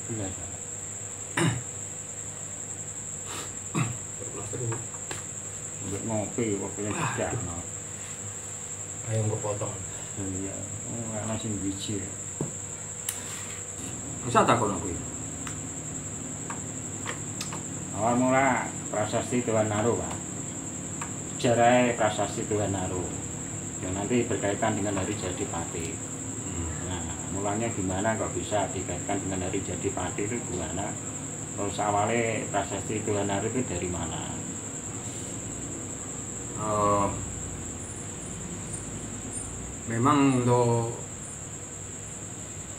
Bener. Untuk ngopi kok pengen tidak no. Ayam kepotong. Iya, nasi biji. Bisa takon aku. Awal mula prasasti Tuan Naru, Pak. Sejarah prasasti Tuan Naru yang nanti berkaitan dengan hari jadi Pati. Nah, mulanya gimana kok bisa dikaitkan dengan hari jadi Pati itu gimana? Terus awalnya prasasti Tuan Naru itu dari mana? Memang untuk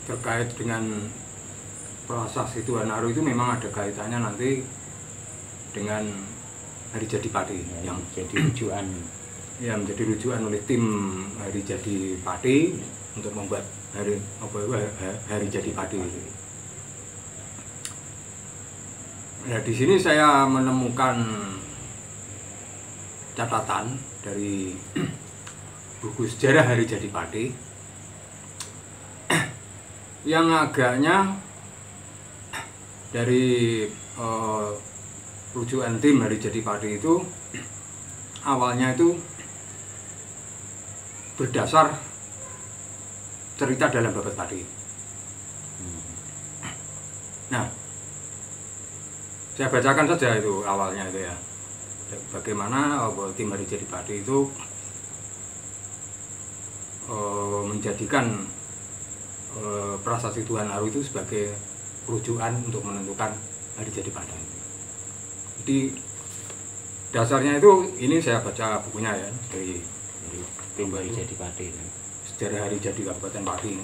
terkait dengan prasasti Tuan Naru itu memang ada kaitannya nanti dengan hari jadi Pati Ya, yang jadi rujukan. ya menjadi rujukan oleh tim hari jadi Pati untuk membuat hari jadi Pati. Nah, di sini saya menemukan catatan dari buku sejarah hari jadi Pati yang agaknya dari rujukan tim hari jadi Pati itu awalnya itu berdasar cerita dalam Babat Pati. Nah, saya bacakan saja itu awalnya itu ya. Bagaimana tim hari jadi Pati itu menjadikan prasasti Tuan Naru itu sebagai rujukan untuk menentukan hari jadi Pati. Jadi dasarnya itu ini saya baca bukunya ya dari Tim hari jadi Pati. sejarah hari jadi Kabupaten Pati ini.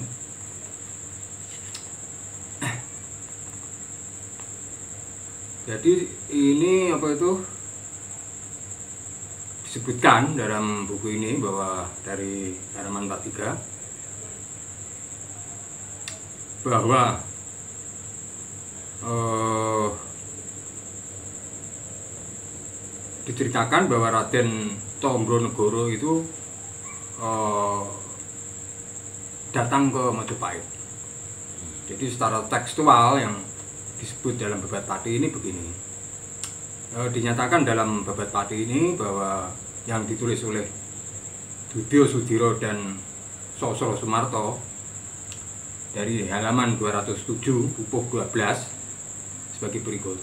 Jadi ini apa itu disebutkan dalam buku ini bahwa dari halaman 43 bahwa diceritakan bahwa Raden Tombronegoro itu datang ke Majapahit. Jadi secara tekstual yang disebut dalam Babat Pati ini begini. Dinyatakan dalam Babat Pati ini bahwa yang ditulis oleh Dudyo Sudiro dan Sosro Sumarto dari halaman 207 pupuh 12 sebagai berikut.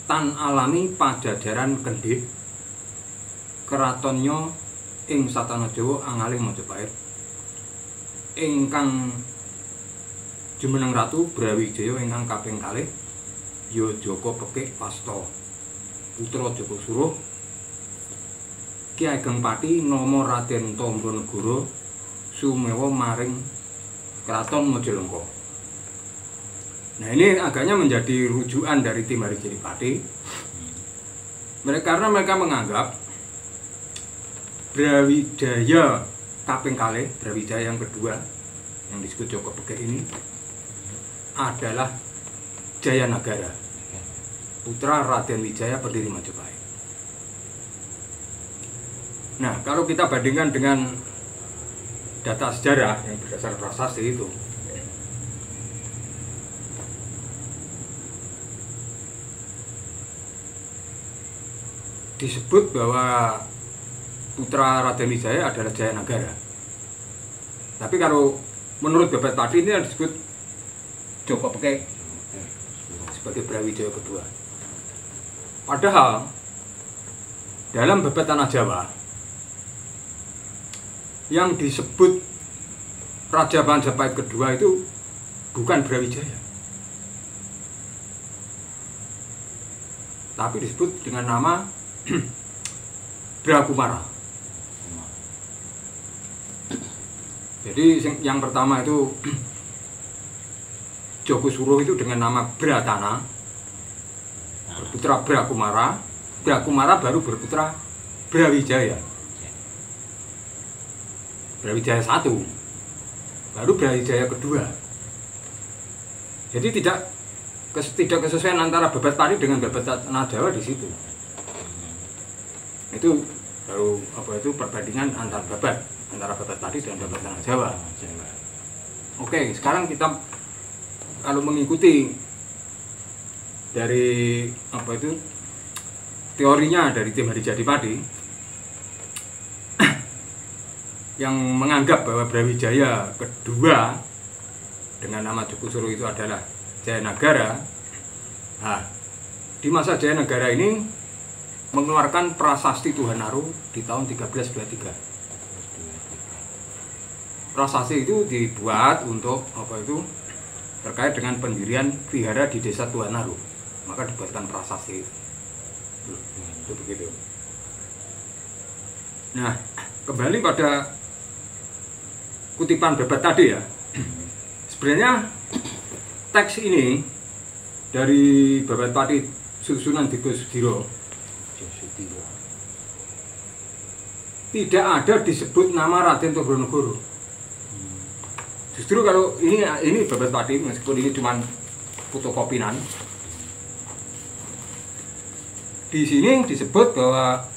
Tan alami Pajajaran Kendhit keratonnya ing Satana Jawa angaling Majapahit ingkang jumeneng Ratu Brawijaya ingkang kaping kalih ya Jaka Pekik Wasta putra Jaka Suruh Ki Ageng Pati nama Raden Tombronegoro sumewa maring Kraton Majalengka. Nah, ini agaknya menjadi rujukan dari tim hari jadi Pati. Karena mereka menganggap Brawijaya kaping kalih, Brawijaya yang kedua yang disebut Jaka Pekik ini adalah Jayanagara, putra Raden Wijaya pendiri Majapahit. Nah, kalau kita bandingkan dengan data sejarah yang berdasar prasasti itu, disebut bahwa putra Raden Wijaya adalah Jayanagara. Tapi kalau menurut Babat Pati ini disebut Jaka Pekik sebagai Brawijaya kedua. Padahal dalam Babat Tanah Jawa yang disebut Raja Majapahit kedua itu bukan Brawijaya, tapi disebut dengan nama Brakumara. Jadi yang pertama itu Jaka Suruh itu dengan nama Bratana, berputra Brakumara. Brakumara baru berputra Brawijaya. Brawijaya 1, baru Brawijaya kedua. Jadi tidak kesesuaian antara Babat Pati dengan Babat Tanah Jawa di situ. Itu baru perbandingan antara Babat Pati dan Babat Tanah Jawa. Oke, sekarang kita kalau mengikuti dari apa itu teorinya dari tim Hari Jadi Pati yang menganggap bahwa Brawijaya kedua dengan nama Joko Suruh itu adalah Jayanagara. Nah, di masa Jayanagara ini mengeluarkan prasasti Tuhan Naru di tahun 1323. Prasasti itu dibuat untuk apa itu terkait dengan pendirian vihara di desa Tuhan Naru, maka dibuatkan prasasti itu begitu. Nah, kembali pada kutipan Babat tadi ya. Sebenarnya teks ini dari Babat Pati susunan Digo Sudiro tidak ada disebut nama Raden Tondronegoro. Justru kalau ini Babat Pati, meskipun ini cuma fotokopian, di sini disebut bahwa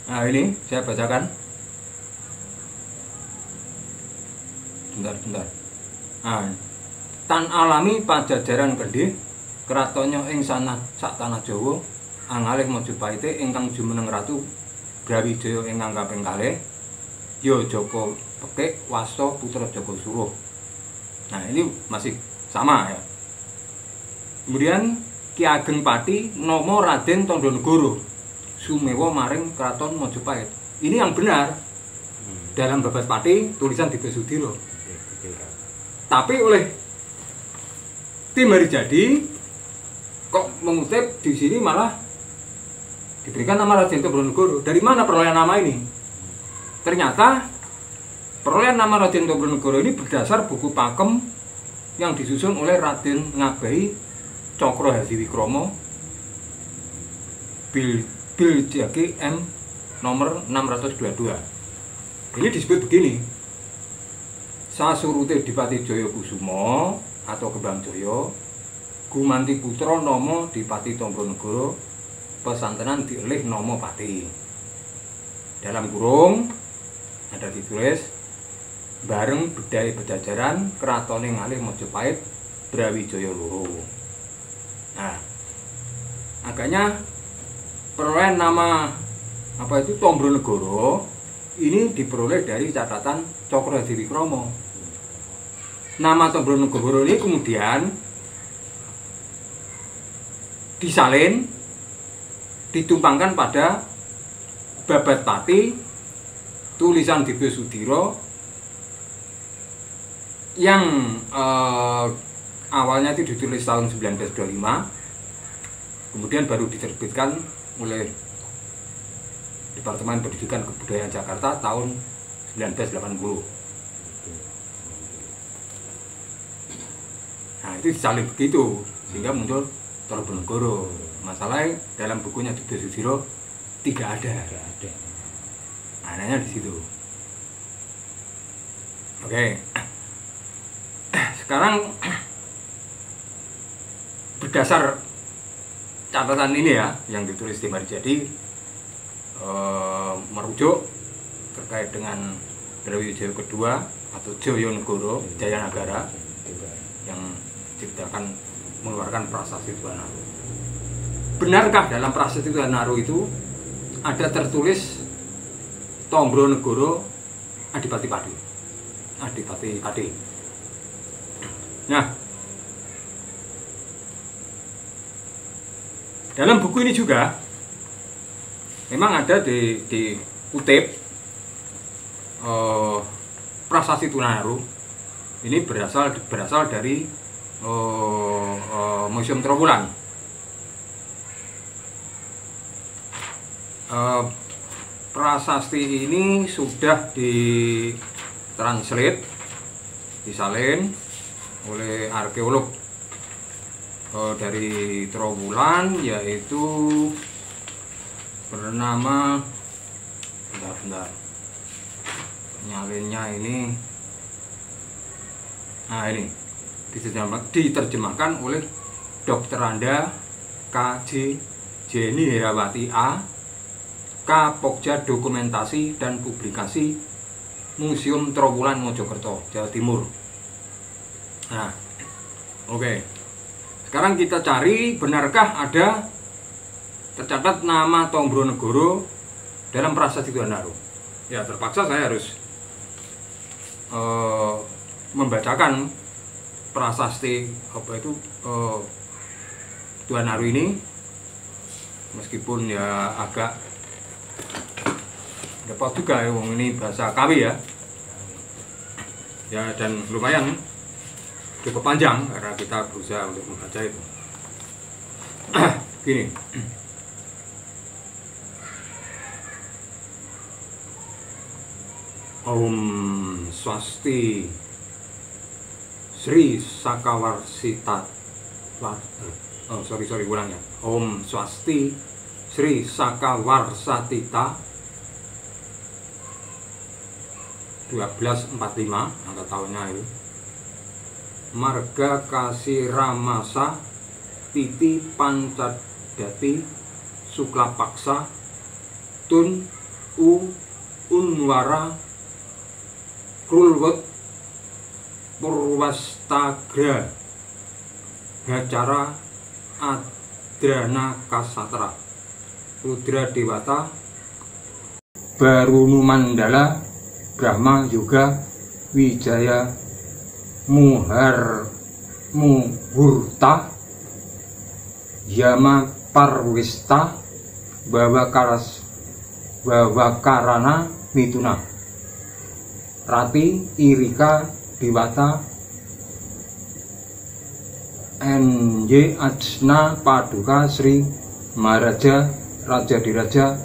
nah ini saya bacakan. Bentar. Nah, tan alami Pajajaran Kendhih kratonnya ing sana sak tanah Jawa angalih Majapahite ingkang jumeneng ratu Brawijaya ingkang kaping kalih ya Joko Pekik Wasta putra Joko Suruh. Nah, ini masih sama ya. Kemudian Ki Ageng Pati nama Raden Tondronegoro sumewa maring Kraton Majapahit. Ini yang benar dalam Babat Pati tulisan Digo Sudiro. Tapi oleh tim Hari Jadi kok mengutip di sini malah diberikan nama Raden Tondronegoro. Dari mana perolehan nama ini? Ternyata perolehan nama Raden Tondronegoro ini berdasar buku pakem yang disusun oleh Raden Ngabehi Cokro Hadiwikromo Biljaki M nomor 622. Ini disebut begini: sasurute Dipati Jaya Kusuma atau Kembang Jaya gumanti putra nama Dipati Tondronegoro pesantenan dielih nama Pati. Dalam kurung ada ditulis bareng bedai Pajajaran kratone ngalih Majapahit Brawijaya loro. Nah, agaknya perolehan nama apa itu Tondronegoro ini diperoleh dari catatan Cokro Hadiwikromo. Nama Tondronegoro ini kemudian disalin, ditumpangkan pada Babat Pati tulisan Digo Sudiro yang awalnya itu ditulis tahun 1925, kemudian baru diterbitkan oleh Departemen Pendidikan Kebudayaan Jakarta tahun 1980. Nah, itu disalin begitu sehingga muncul Tondronegoro. Masalahnya dalam bukunya Digo Sudiro tidak ada. Anehnya di situ. Oke. Sekarang berdasar catatan ini ya yang ditulis tim Hari Jadi merujuk terkait dengan Brawijaya kedua atau Jayanagara yang diceritakan mengeluarkan prasasti Tuhan Naru. Benarkah dalam prasasti Tuhan Naru itu ada tertulis Tondronegoro Adipati Pati? Nah, dalam buku ini juga memang ada dikutip prasasti Tuhan Naru ini berasal dari Museum Trawulan. Prasasti ini sudah ditranslate, disalin oleh arkeolog dari Trawulan, yaitu bernama bentar nyalinnya ini. Nah, ini diterjemahkan oleh Dr. Anda K.J. Jenny Herawati A, K. Kapokja Dokumentasi dan Publikasi Museum Trowulan Mojokerto, Jawa Timur. Nah, oke. Sekarang kita cari, benarkah ada tercatat nama Tombronegoro dalam prasasti Tuan Naru? Ya, terpaksa saya harus membacakan prasasti Tuan Naru ini, meskipun ya agak repot juga ya, ini bahasa Kawi ya. Ya, dan lumayan cukup panjang karena kita berusaha untuk membaca itu. Gini. Om Swasti Sri Sakawarsita ulangnya. Om Swasti Sri Sakawarsatita 1245 angka tahunnya itu. Marga Kasiramasa Titi Pancadati Suklapaksa Tun Unwara Krulwet Purwastagra Hacara Adrana Kasatra Rudra Dewata Barunu Mandala Brahma Yoga Wijaya Muhurta Yama Parwista Bawakarana Mituna Rati Irika Dewata NY Ajna Paduka Sri Maharaja Raja Diraja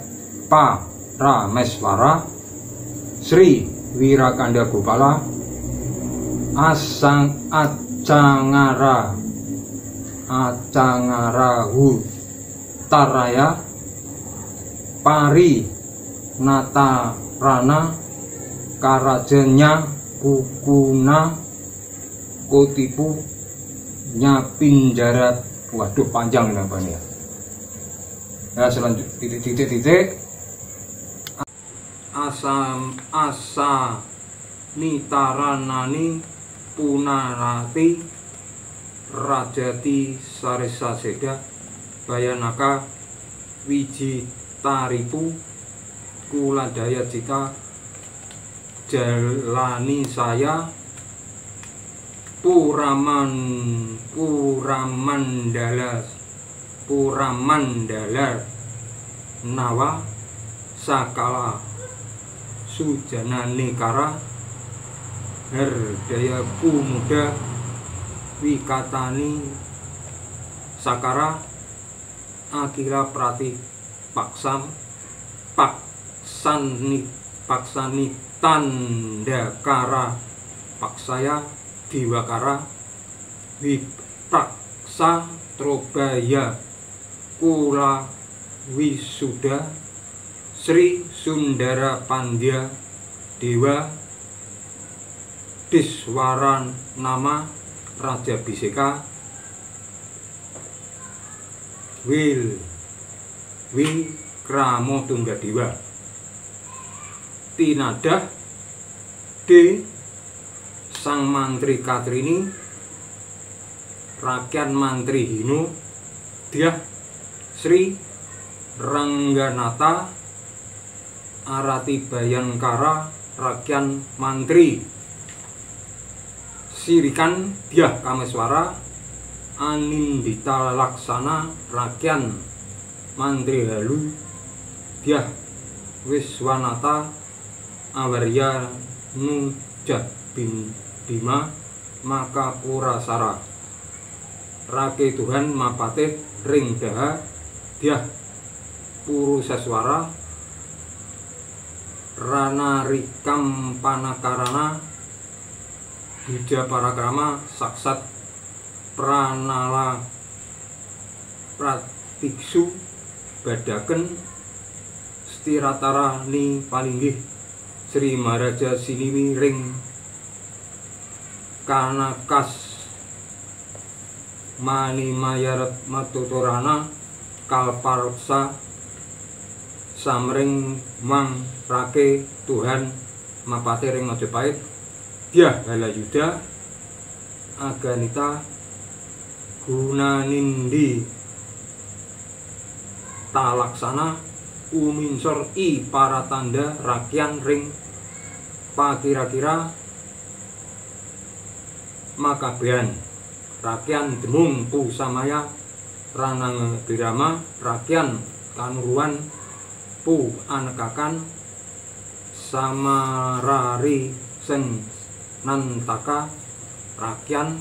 Parameswara Sri Wirakanda Gopala Acangara Hutaraya Pari Natarana Karajanya Pukuna Kotipu Nyapinjara. Waduh, panjang ini apa nih ya. Nah, selanjutnya titik Asa Nitaranani Punarati Rajati Saresa Seda Bayanaka Wijitaripu Kuladaya Cita Jalani Saya Puramandala Nawa Sakala Sujana Nekara Herdaya Muda Wikatani Sakara Akira Prati Paksani Tandakara Paksaya Diwakara Wipraksa Trobaya Kula Wisuda Sri Sundara Pandya Dewa Diswaran Nama Raja Biseka Wikramo Tunggadewa Tinadah D Sang Mantri Katrini Rakyat Mantri Hinu Dyah Sri Rangganata Arati Bayankara Rakyat Mantri Sirikan Dyah Kameswara Anindita Laksana Rakyat Mantri Halu Dyah Wiswanata Awarya Nujat Bima Makapurasara Rake Tuhan Mapatih Ring Daha Dyah Puruseswara Rana Rikam Panakarana Buja Parakrama Saksat Pranala Pratiksu Badaken Stiratara Ni Palinggih Sri Maharaja Siniwi Ring Kanakas Mani Mayarat Matutorana Kalparsa samring mang rake Tuhan mapate ring Majapahit Dyah Halayuda aganita gunanindi talaksana uminsor I paratanda rakyan ring pakira-kira makabean rakyan demung pu samaya ranang birama rakyan kanuruan pu anekakan samarari sen nantaka rakyan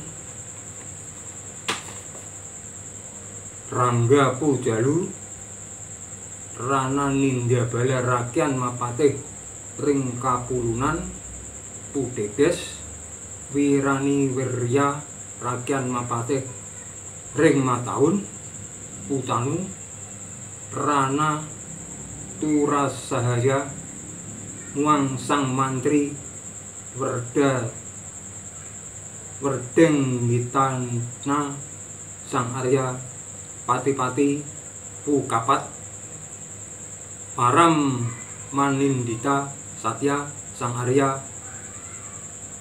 rangga pu jalu rana ninda bala rakyan mapatih ring kapulunan pu dedes wirani wirya rakyan mapatih ring mataun putanu rana turasahaya muang sang mantri werdeng hitana sang Arya pati-pati pukapat param manindita satya sang Arya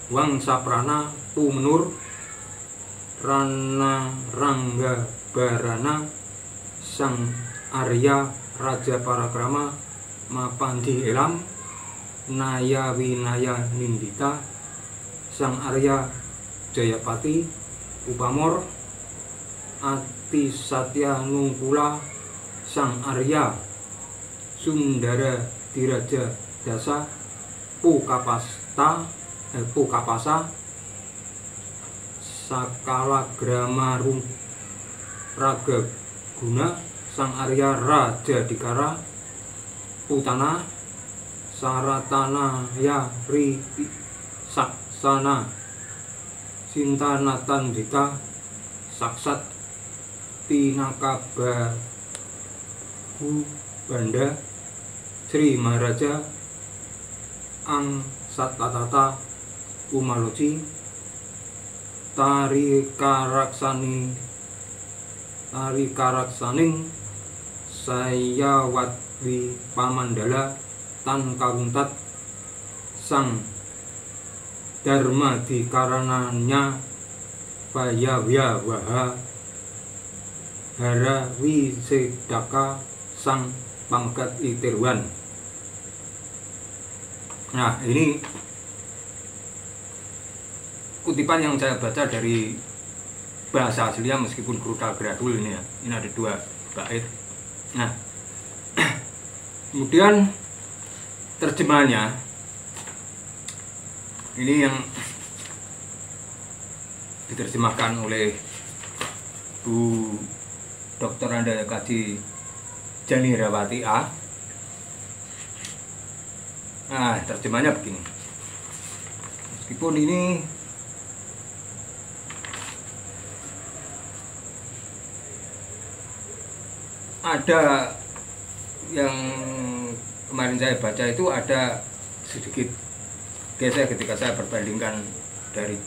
wang saprana pumenur rana rangga barana sang Arya raja parakrama mapandi elam naya winaya nindita sang Arya Jayapati upamor ati satya ngungkula sang Arya Sundara diraja dasa pukapasa sakala gramaru raga guna sang Arya raja dikara putana saratana ya ri saksana sintanatan dita saksat pinakaba banda Sri Maharaja ang satatata umaloci tari karaksaning saya watwi pamandala tan kawuntat sang dharma dikarananya payawya waha hara wisedaka sang pangkat itirwan. Nah, ini kutipan yang saya baca dari bahasa aslinya meskipun Kruta Gradul ini ya. Ini ada 2 bait. Nah, kemudian terjemahannya ini yang diterjemahkan oleh Bu Dr. Anda Kaji Jani Herawati A. Nah, terjemahnya begini. Meskipun ini ada yang kemarin saya baca itu ada sedikit geser ketika saya perbandingkan dari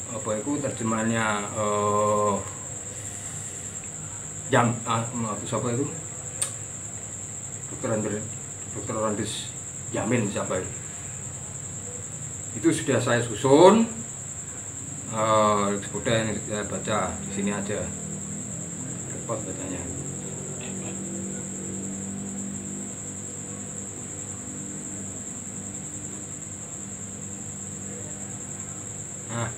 apa itu terjemahannya siapa itu Dr. Randis Yamin siapa itu sudah saya susun, sudah yang saya baca di sini aja repot bacanya. Nah,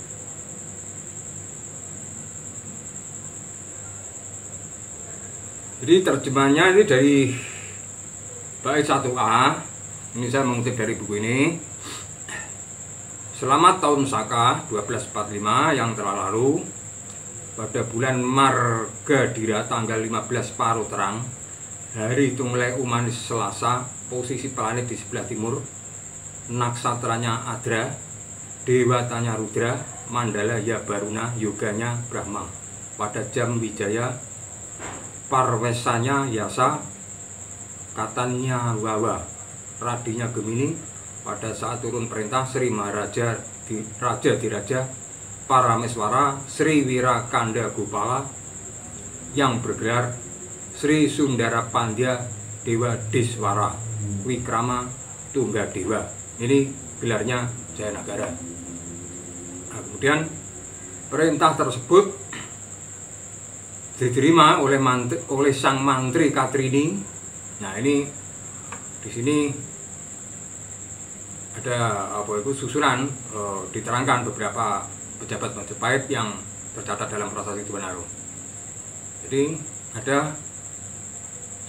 jadi terjemahannya ini dari bait 1A. Ini saya mengutip dari buku ini. Selamat tahun Saka 1245 yang telah lalu. Pada bulan Margadira tanggal 15 Paruh Terang, hari Tunglai Umanis Selasa, posisi planet di sebelah timur, naksatranya Adra, dewatanya Rudra, mandala ya Baruna, yoganya Brahma. Pada jam Wijaya, parwesanya Yasa, katanya Wawa, radinya Gemini. Pada saat turun perintah Sri Maharaja Raja Diraja Parameswara Sri Wirakanda Gopala yang bergelar Sri Sundara Pandya Dewa Diswara Wikrama Tunggadewa. Ini gelarnya Jayanagara. Nah, kemudian perintah tersebut diterima oleh sang mantri Katrini. Nah, ini di sini ada susunan diterangkan beberapa pejabat Majapahit yang tercatat dalam prasasti Tuanaro. Jadi ada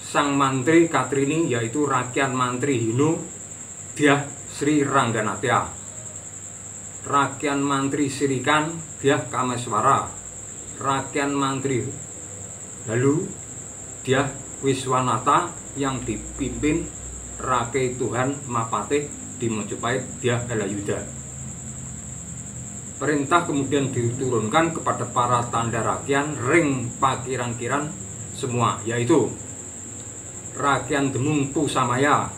sang mantri Katrini, yaitu Rakyat Mantri Hinu Dyah Sri Rangganatya, Rakyat Mantri Sirikan Dyah Kameswara, Rakyat Mantri Halu Dyah Wiswanata yang dipimpin Rakai Tuhan Mapatih di Majapahit Dyah Halayuda. Perintah kemudian diturunkan kepada para tanda rakyat ring pakiran-kiran semua, yaitu Rakyat Demung Pu Samaya,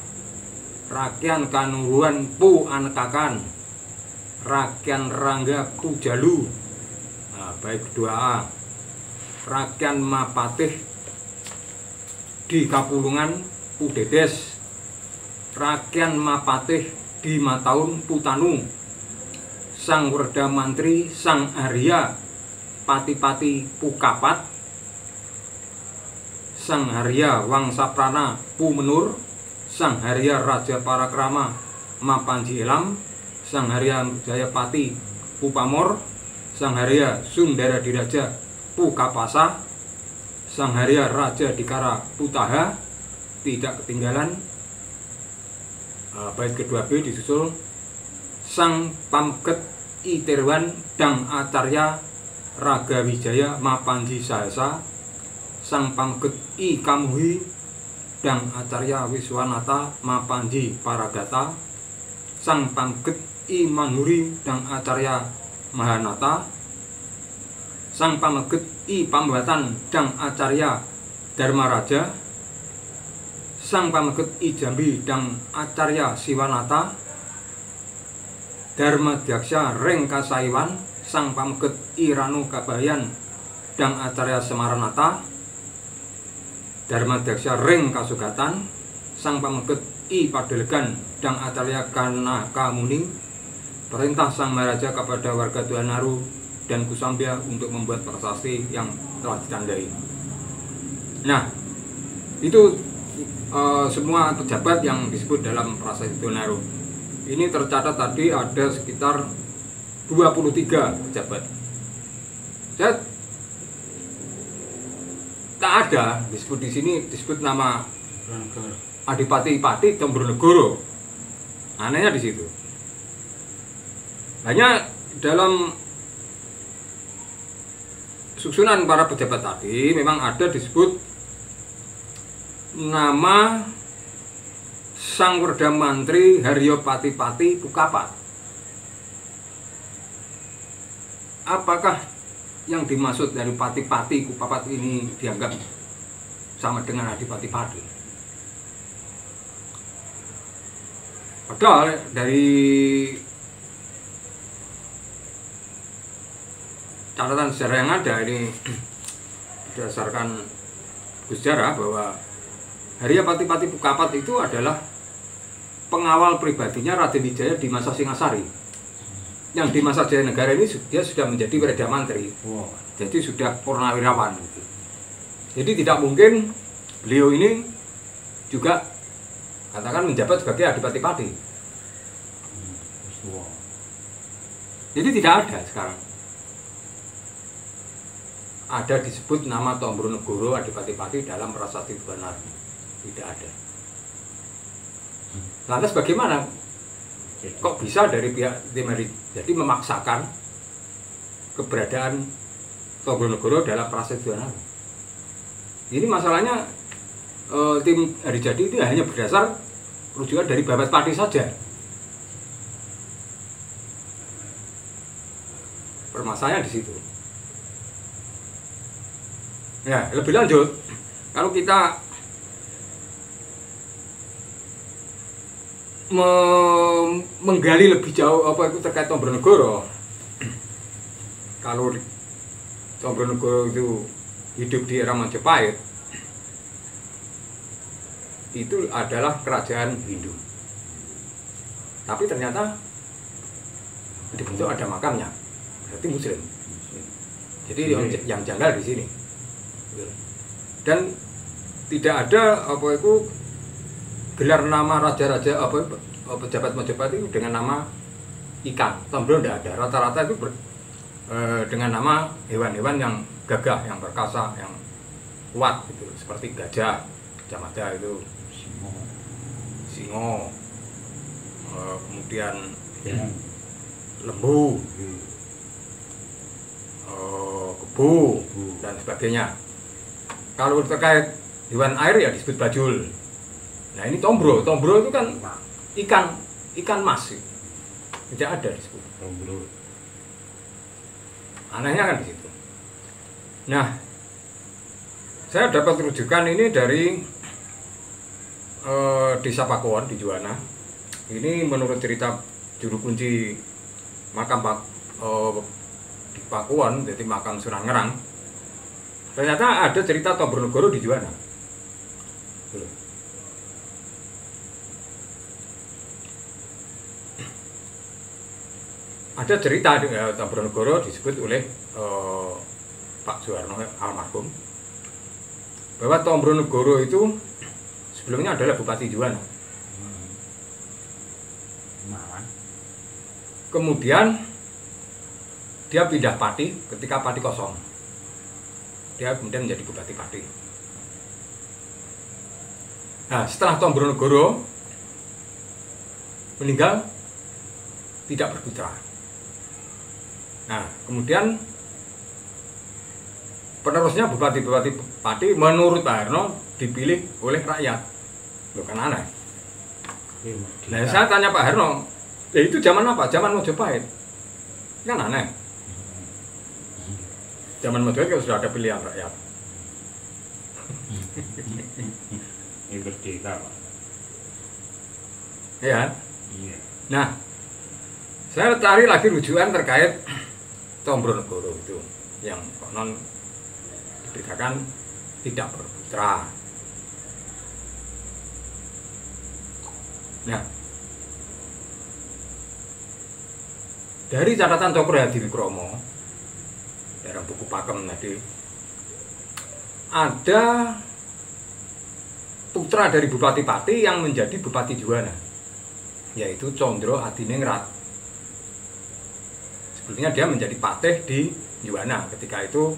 Rakyat Kanuruan Pu Anekakan, Rakyat Rangga Pu Jalu, nah, baik kedua A, Rakyat Mapatih di Kapulungan Pu Dedes, Rakyat Mapatih di Mataun Pu Tanu, Sang Werda Mantri Sang Arya Pati-pati Pu Kapat, Sang Harya Wangsaprana Pu Menur, Sang Harya Raja Parakrama Mapanji Elam, Sang Harya Jayapati Pu Pamor, Sang Harya Sundara Diraja Pu Kapasa, Sang Harya Raja Dikara Putaha. Tidak ketinggalan bait kedua B disusul Sang Pamket Iterwan Dang Acarya Raga Wijaya Mapanji Sahasa, Sang Pamket I Kamuhi Dang Acarya Wiswanata Mapanji Paragata, Sang Pamket I Manhuri Dang Acarya Mahanata, Sang Pamket I Pambatan Dang Acarya Dharmaraja, Sang Pameket I Jambi Dang Acarya Siwanata, Dharma Diaksha Reng Kasaiwan, Sang Pameket I Ranu Kabayan Dang Acarya Semaranata, Dharma Diaksha Reng Kasugatan, Sang Pameket I Padelegan Dang Acarya Kanaka Muni. Perintah Sang Maharaja kepada warga Tuanaru dan Kusambia untuk membuat prasasti yang telah ditandai. Nah, itu semua pejabat yang disebut dalam prasasti Tuanaru. Ini tercatat tadi ada sekitar 23 pejabat. Tak ada disebut di sini, disebut nama Adipati-pati Tombronegoro. Anehnya di situ. Hanya dalam susunan para pejabat tadi memang ada disebut nama Sang Werda Mantri Haryo Pati-pati Pukapat. Apakah yang dimaksud dari Pati-pati Pukapat ini dianggap sama dengan Adipati-pati? Padahal dari catatan sejarah yang ada ini berdasarkan sejarah bahwa Harya Pati-pati Pukapat itu adalah pengawal pribadinya Raden Wijaya di masa Singasari. Yang di masa Jayanegara ini dia sudah menjadi Werda Mantri. Jadi sudah purnawirawan gitu. Jadi tidak mungkin beliau ini juga katakan menjabat sebagai Adipati-pati. Jadi tidak ada sekarang. Ada disebut nama Tombronegoro Adipati-pati dalam prasasti Tuanaru. Tidak ada. Lantas bagaimana? Kok bisa dari pihak Timari jadi memaksakan keberadaan Tombronegoro dalam prasasti Tuanaru? Ini masalahnya tim Harijadi itu hanya berdasar rujukan dari Babat Pati saja. Permasalahannya di situ. Ya, lebih lanjut, kalau kita menggali lebih jauh apa itu terkait Tombronegoro. Kalau Tombronegoro itu hidup di era Majapahit, itu adalah kerajaan Hindu. Tapi ternyata dibentuk ada makamnya, berarti Muslim. Jadi yang janggal di sini. Dan tidak ada apa itu gelar nama raja-raja apa pejabat-pejabat itu dengan nama ikan. Tombro tidak ada. Rata-rata itu dengan nama hewan-hewan yang gagah, yang perkasa, yang kuat gitu. Seperti gajah, Gajah Mada itu, singo, kemudian lembu, kebu dan sebagainya. Kalau terkait hewan air ya disebut bajul. Nah ini tombro itu kan ikan mas, tidak ada disebut tombro. Anehnya kan di situ. Nah, saya dapat rujukan ini dari Desa Pakuwon di Juwana. Ini menurut cerita juru kunci makam di Pakuwon, jadi makam Sunan Ngerang. Ternyata ada cerita Tombronegoro di Juwana. Ada cerita Tombronegoro disebut oleh Pak Soeharno almarhum bahwa Tombronegoro itu sebelumnya adalah Bupati Juwana. Kemudian dia pindah Pati ketika Pati kosong. Dia kemudian menjadi Bupati Pati. Nah, setelah Tombronegoro meninggal tidak berputra. Nah, kemudian penerusnya Bupati-Bupati Pati menurut Pak Harno dipilih oleh rakyat. Loh kan aneh. Nah, saya tanya Pak Harno, itu zaman apa? Zaman Mojopahit. Kan aneh. Zaman Mojopahit kan sudah ada pilihan rakyat. Ini merdeka, Pak. Ya. Iya. Nah, saya cari lagi rujukan terkait Tombronegoro itu yang konon diberitakan tidak berputra. Nah, dari catatan Cokro Hadimikromo dalam buku Pakem tadi ada putra dari Bupati Pati yang menjadi Bupati Juwana, yaitu Condro Adiningrat. Sebelumnya dia menjadi patih di Juwana. Ketika itu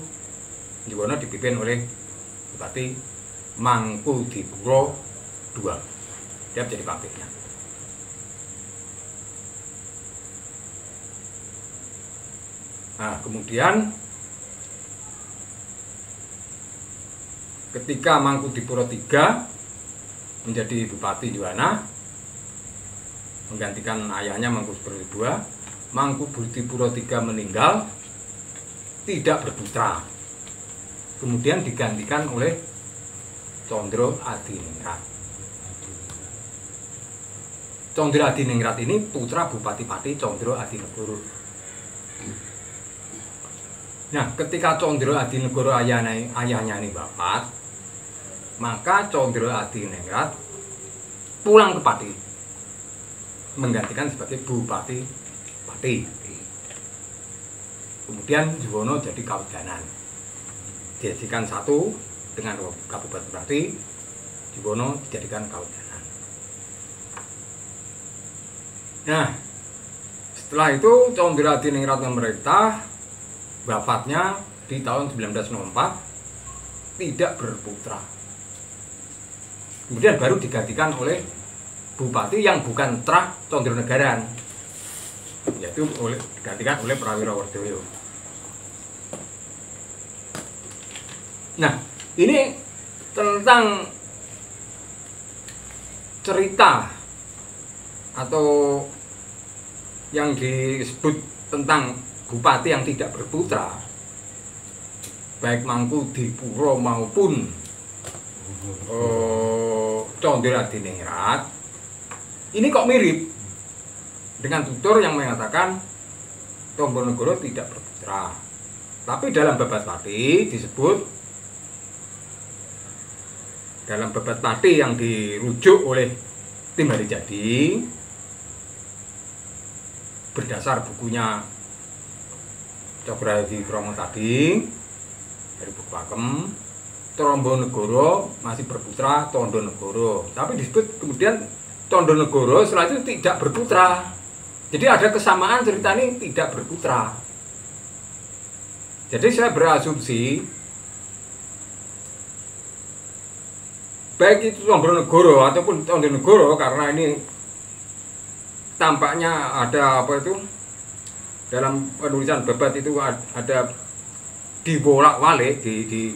Juwana dipimpin oleh Bupati Mangkudipuro II. Dia menjadi patihnya. Nah, kemudian ketika Mangkudipuro III menjadi Bupati Juwana, menggantikan ayahnya Mangkudipuro II, Mangkubudipuro III meninggal, tidak berputra. Kemudian digantikan oleh Condro Adiningrat. Condro Adiningrat ini putra Bupati Pati Condro Adinegoro. Nah, ketika Condro Adinegoro ayahnya ini wafat, maka Condro Adiningrat pulang ke Pati, menggantikan sebagai Bupati Pati. Kemudian Juwono jadi Kaudanan, dijadikan satu dengan Kabupaten Pati. Juwono dijadikan Kaudanan. Nah, setelah itu Condro Adiningrat memerintah, wafatnya di tahun 1904, tidak berputra. Kemudian baru digantikan oleh Bupati yang bukan Trah Condronegaran, yaitu digantikan oleh Prawiro Werdoyo. Nah, ini tentang cerita atau yang disebut tentang bupati yang tidak berputra, baik Mangkudipuro maupun Condro Adiningrat. Ini kok mirip dengan tutur yang mengatakan Tombronegoro tidak berputra. Tapi dalam Babat Pati disebut dalam babat pati yang dirujuk oleh tim Hari Jadi berdasar bukunya Cokrohadi Kromo tadi dari buku Pakem, Trombonegoro masih berputra Tondonegoro, tapi disebut kemudian Tondonegoro setelah itu tidak berputra. Jadi ada kesamaan cerita ini tidak berputra. Jadi saya berasumsi baik itu Trombonegoro ataupun Tondonegoro, karena ini tampaknya ada apa itu dalam penulisan babat itu ada dibolak-balik di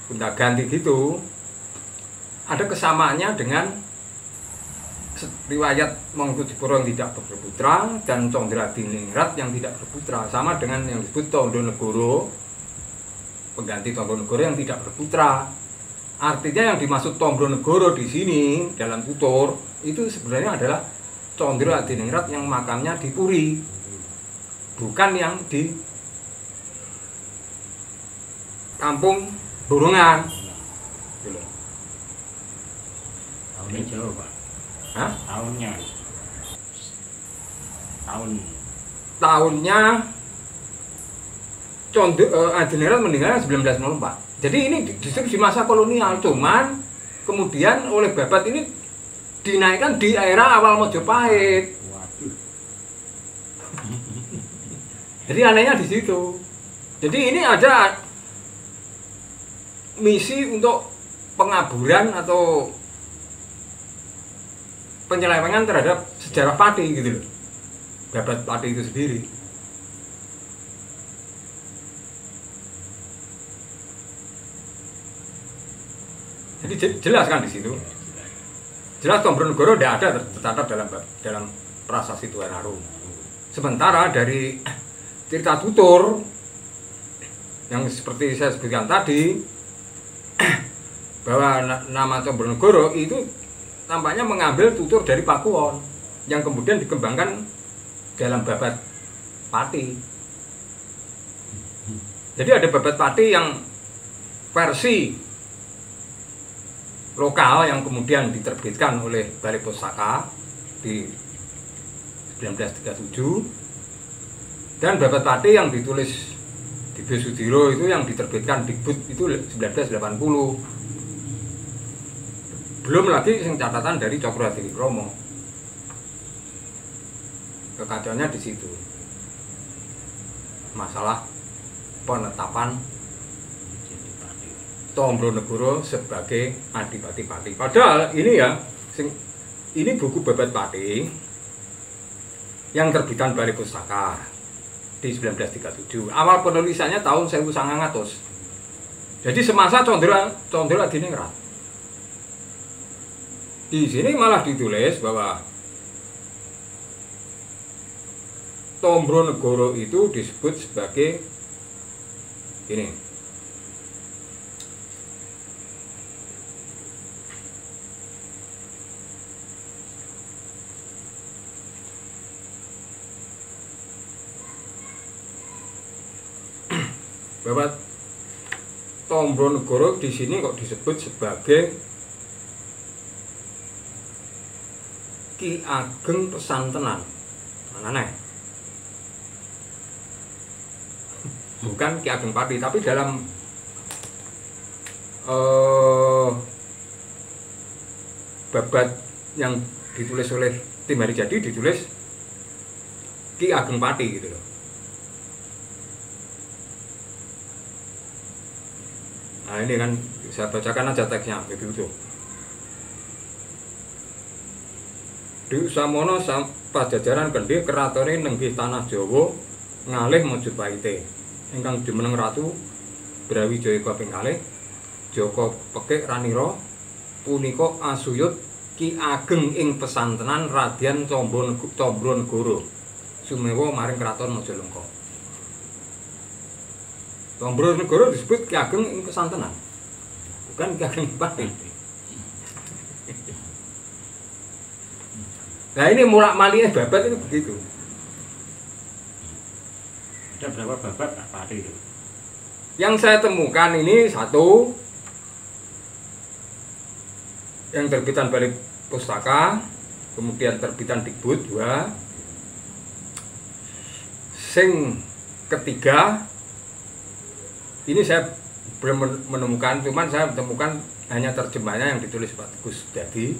gonta-ganti gitu, ada kesamaannya dengan riwayat Mangkunegoro yang tidak berputra dan Condradiningrat yang tidak berputra, sama dengan yang disebut Tondonegoro pengganti Tondonegoro yang tidak berputra. Artinya yang dimaksud Tondonegoro di sini dalam tutur itu sebenarnya adalah Condradiningrat yang makamnya di Puri, bukan yang di Kampung Borongan. Tahunnya jauh, Pak. Hah? Tahunnya Adiningrat meninggal 1904. Jadi ini justru di masa kolonial, cuman kemudian oleh babat ini dinaikkan di era awal Mojopahit. Waduh. Jadi anehnya di situ. Jadi ini ada misi untuk pengaburan atau penyelewengan terhadap sejarah Pati gitu loh. Babat Pati itu sendiri. Jadi jelas kan di situ. Jelas Trombonegoro tidak ada tercatat dalam prasasti Tuan Arum. Sementara dari cerita tutur yang seperti saya sebutkan tadi bahwa nama Trombonegoro itu tampaknya mengambil tutur dari Pakuwon yang kemudian dikembangkan dalam babat Pati. Jadi ada babat Pati yang versi lokal yang kemudian diterbitkan oleh Balai Pustaka di 1937, dan babat Pati yang ditulis di B. Sudiro itu yang diterbitkan Dikbud itu 1980. Belum lagi yang catatan dari Cokrohadi Kromo. Kekacauannya di situ. Masalah penetapan Trombonegoro sebagai Adipati Pati. Padahal ini ya, ini buku babat Pati yang terbitan Balai Pustaka di 1937. Awal penulisannya tahun 1900. Jadi semasa Condradiningrat. Di sini malah ditulis bahwa Trombonegoro itu disebut sebagai ini. Bahwa Trombonegoro di sini kok disebut sebagai Ki Ageng Pesantenan. Aneh. Bukan Ki Ageng Pati, tapi dalam babat yang ditulis oleh tim Hari Jadi ditulis Ki Ageng Pati gitu loh. Nah ini kan saya bacakan aja teksnya begitu. Di Usamono Pajajaran Kendhi keratone nenggih tanah Jawa ngalih Mojopahite ingkang jumeneng Ratu Brawijaya kaping kalih Joko Pekik Ranira punika asuyut Ki Ageng ing pesantenan Radyan Trombonegoro sumewa maring kraton Majalengka. Trombonegoro disebut Ki Ageng ing pesantenan, bukan Ki Ageng Pati. Nah ini mulak-maliknya babat itu begitu. Ada berapa babat Pati itu? Yang saya temukan ini satu yang terbitan Balai Pustaka, kemudian terbitan Dikbud 2. Sing ketiga ini saya belum menemukan, cuman saya menemukan hanya terjemahnya yang ditulis Pak Gus Dadi,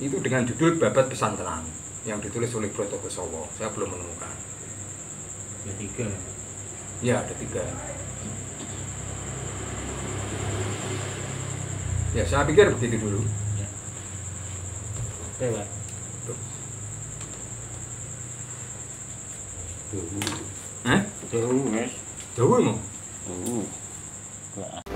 itu dengan judul Babat Pesantren yang ditulis oleh Broto Kosowo. Saya belum menemukan. Ada 3. Ya, ada 3. Ya, saya pikir begitu dulu. Ya. Oke, Pak. Eh? Jauh, Mas. Jauh mau? Jauh.